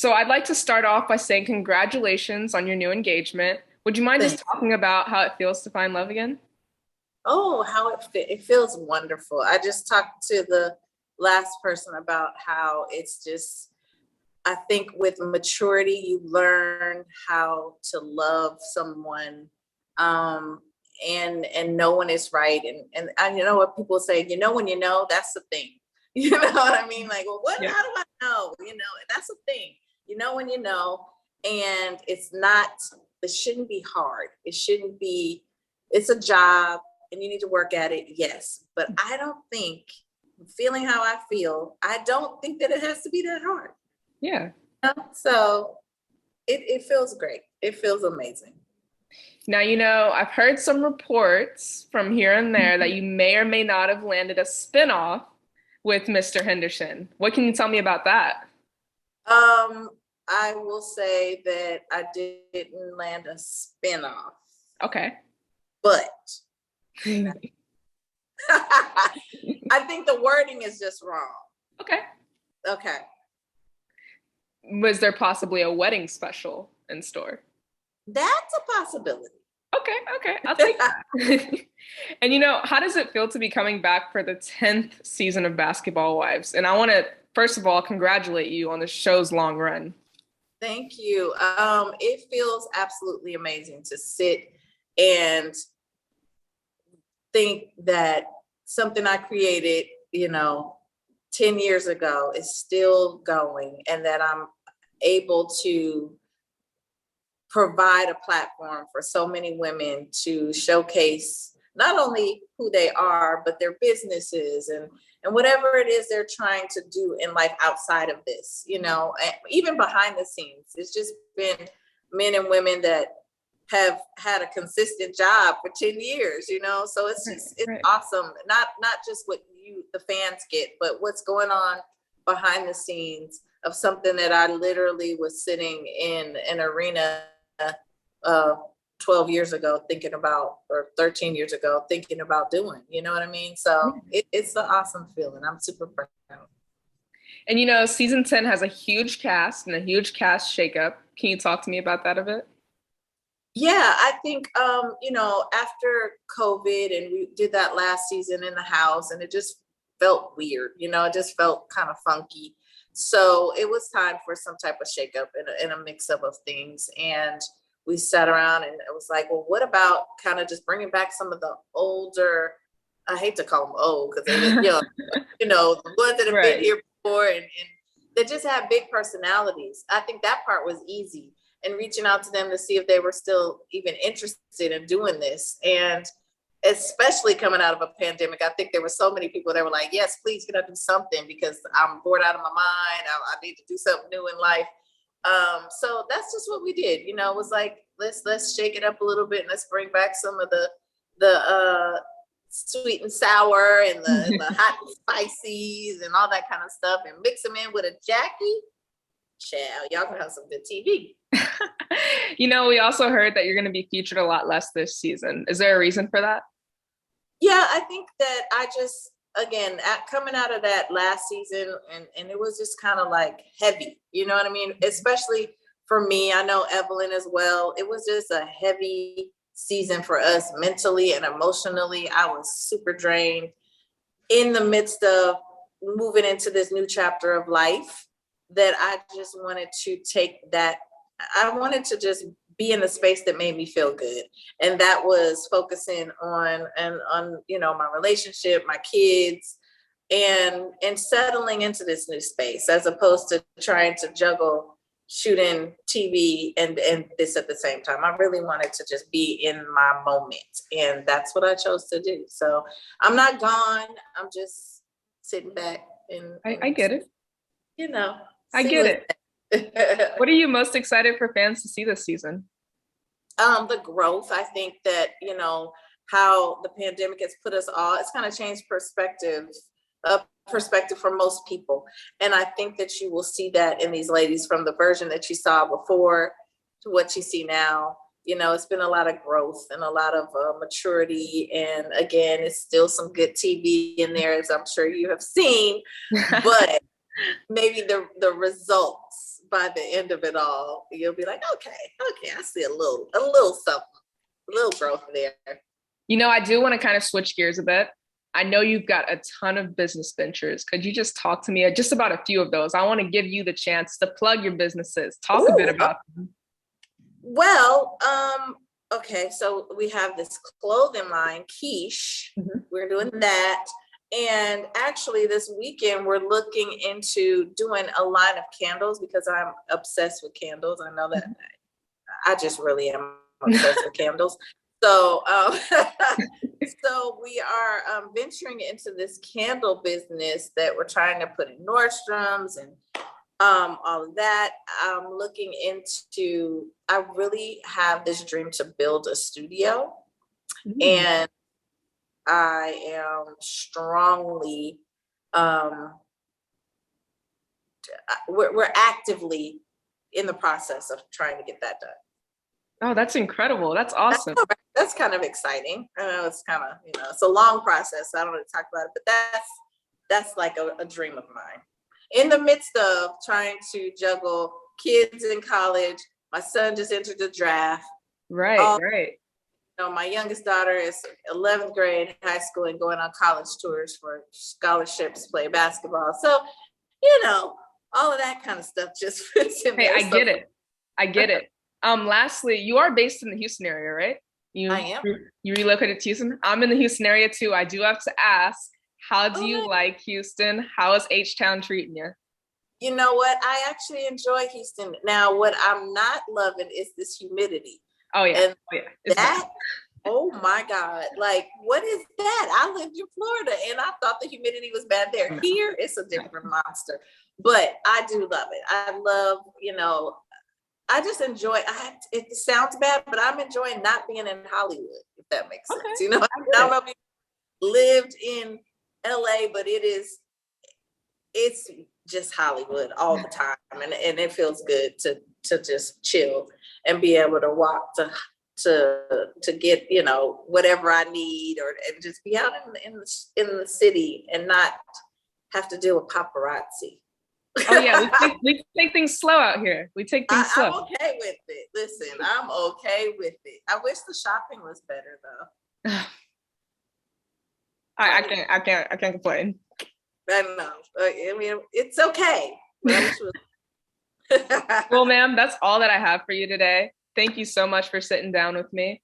So I'd like to start off by saying congratulations on your new engagement. Would you mind just Thank talking about how it feels to find love again? Oh, how it feels wonderful. I just talked to the last person about how it's just, I think with maturity, you learn how to love someone, um, and no one is right. And I you know what people say, when you know, that's the thing. You know what I mean? Like, well, Yeah. how do I know? That's the thing. You know when you know, and it's not, it shouldn't be hard. It shouldn't be, it's a job and you need to work at it, yes. But I don't think, feeling how I feel, I don't think that it has to be that hard. Yeah. So it feels great. It feels amazing. Now, I've heard some reports from here and there that you may or may not have landed a spinoff with Mr. Henderson. What can you tell me about that? I will say that I didn't land a spinoff, Okay. but I think the wording is just wrong. Okay. Okay. Was there possibly a wedding special in store? That's a possibility. Okay, I'll take that. And how does it feel to be coming back for the 10th season of Basketball Wives? And I want to, first of all, congratulate you on the show's long run. Thank you. It feels absolutely amazing to sit and think that something I created, 10 years ago is still going, and that I'm able to provide a platform for so many women to showcase not only who they are, but their businesses and whatever it is they're trying to do in life outside of this, even behind the scenes. It's just been men and women that have had a consistent job for 10 years, so it's Right. awesome. Not just what the fans get, but what's going on behind the scenes of something that I literally was sitting in an arena uh 12 years ago thinking about, or 13 years ago thinking about doing, you know what I mean? So it's an awesome feeling. I'm super proud. And season 10 has a huge cast and a huge cast shakeup. Can you talk to me about that a bit? Yeah, I think after COVID, and we did that last season in the house, and it just felt weird, it just felt kind of funky. So it was time for some type of shakeup and a mix up of things. And we sat around and it was like, well, what about kind of just bringing back some of the older, I hate to call them old because they look young, the ones that have been Right. here before, and they just have big personalities. I think that part was easy, and reaching out to them to see if they were still even interested in doing this. And especially coming out of a pandemic, I think there were so many people that were like, yes, please can I do something, because I'm bored out of my mind. I need to do something new in life. So that's just what we did. It was like, let's shake it up a little bit and let's bring back some of the sweet and sour and the hot and spices and all that kind of stuff, and mix them in with a Jackie. Child, y'all gonna have some good TV. We also heard that you're going to be featured a lot less this season. Is there a reason for that? Yeah, I think that I just, again, coming out of that last season, and it was just kind of like heavy, you know what I mean? Especially for me, I know Evelyn as well. It was just a heavy season for us mentally and emotionally. I was super drained in the midst of moving into this new chapter of life, that I just wanted to take that. I wanted to just be in a space that made me feel good. And that was focusing on my relationship, my kids, and settling into this new space, as opposed to trying to juggle shooting TV and this at the same time. I really wanted to just be in my moment. And that's what I chose to do. So I'm not gone. I'm just sitting back and I get it. I see get what's it. What are you most excited for fans to see this season? The growth. I think that, how the pandemic has put us all, it's kind of changed perspective for most people. And I think that you will see that in these ladies, from the version that you saw before to what you see now. It's been a lot of growth and a lot of maturity. And again, it's still some good TV in there, as I'm sure you have seen, but maybe the results by the end of it all, you'll be like, okay, I see a little something, a little growth there. You know, I do want to kind of switch gears a bit. I know you've got a ton of business ventures. Could you just talk to me just about a few of those? I want to give you the chance to plug your businesses. Talk a bit about them. Well, okay, so we have this clothing line, Quiche. Mm-hmm. We're doing that. And actually this weekend, we're looking into doing a line of candles because I'm obsessed with candles. I know that I just really am obsessed with candles. So, so we are venturing into this candle business that we're trying to put in Nordstrom's and all of that. I'm looking into, I really have this dream to build a studio. And I am strongly, we're actively in the process of trying to get that done. Oh, that's incredible. That's awesome. That's kind of exciting. I know it's kind of, it's a long process. So I don't want to talk about it, but that's like a dream of mine. In the midst of trying to juggle kids in college, my son just entered the draft. Right. My youngest daughter is 11th grade high school and going on college tours for scholarships to play basketball. So, all of that kind of stuff just fits in there. I get it. Lastly, you are based in the Houston area, right? I am. You relocated to Houston? I'm in the Houston area too. I do have to ask, how do you like Houston? How is H-Town treating you? You know what? I actually enjoy Houston. Now, what I'm not loving is this humidity. Oh yeah. Oh my God. Like, what is that? I lived in Florida and I thought the humidity was bad there. Here, it's a different monster. But I do love it. I love, I just enjoy, it sounds bad, but I'm enjoying not being in Hollywood, if that makes sense. I don't know if you lived in LA, but it's just Hollywood all the time. And it feels good to just chill and be able to walk to get, whatever I need and just be out in the city and not have to deal with paparazzi. Oh yeah, we take things slow out here. We take things slow. I'm okay with it. Listen, I'm okay with it. I wish the shopping was better though. I can't complain. I know. I mean, it's okay. Well, ma'am, that's all that I have for you today. Thank you so much for sitting down with me.